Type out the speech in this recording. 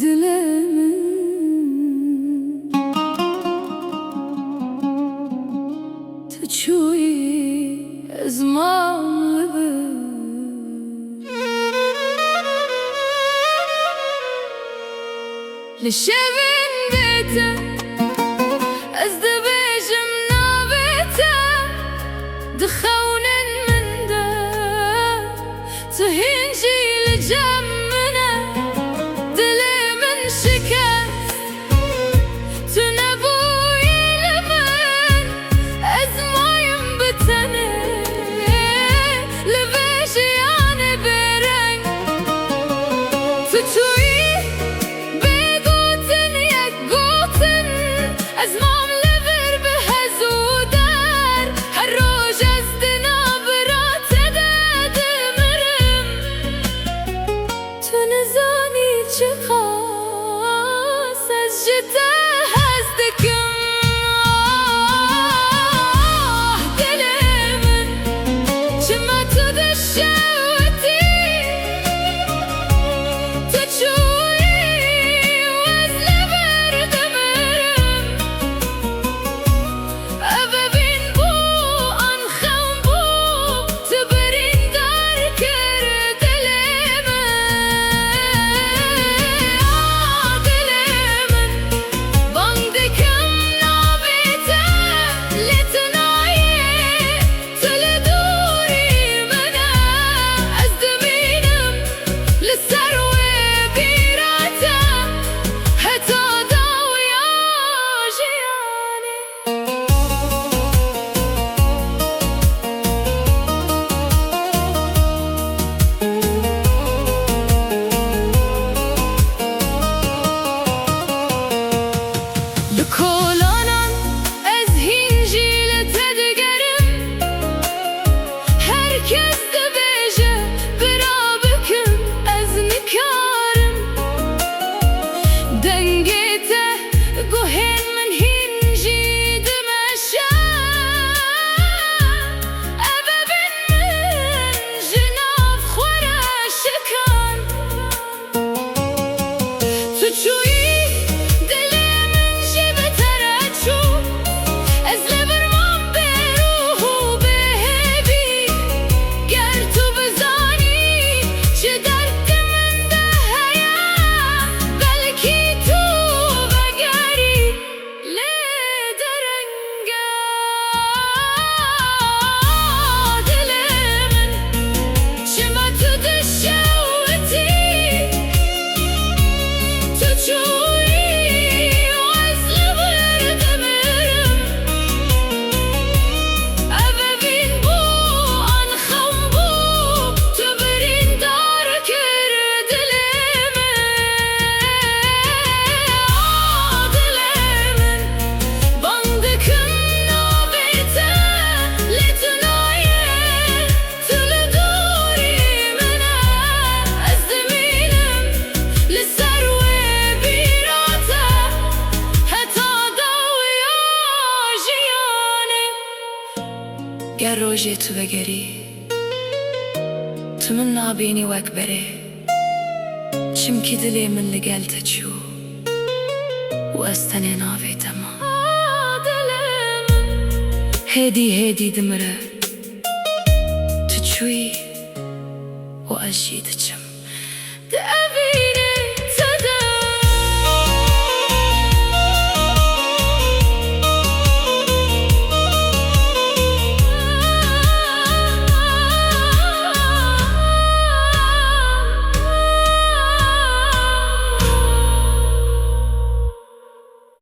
Dilemin تشوي أزمان للشبن بيته أزدبيج منابته دخونا من دا تهنجي لجمنا دلي من شكاس تنبو يلمن أزمايم بتني لبيش يعني برنج تشوي أزمام لبر بهزودار هالروج أزدنا برات داد مرم تنزاني تشخاص أزجته هزدكم دلمن شما تدشوتي تشوي وزلبر دمرم أبابين بو أنخم بو تبرين دار كرد دلمن باندكم نابته لتنايي تلدوري منا أزدمينم للسروي بيراته هتا داويا جياني بكولانا أزهينجي لتدقرم هركز دبيجة برابكم أزنكارم دنقيته قهين من هنجي دمشا أبابن من جناف خورا شكان تشوي گر روژه تو بگری تو من نابینی وک بره چمکی دلی من لگل تچو و استنه ناوی تما هدی دمره تچوی و اجی دچم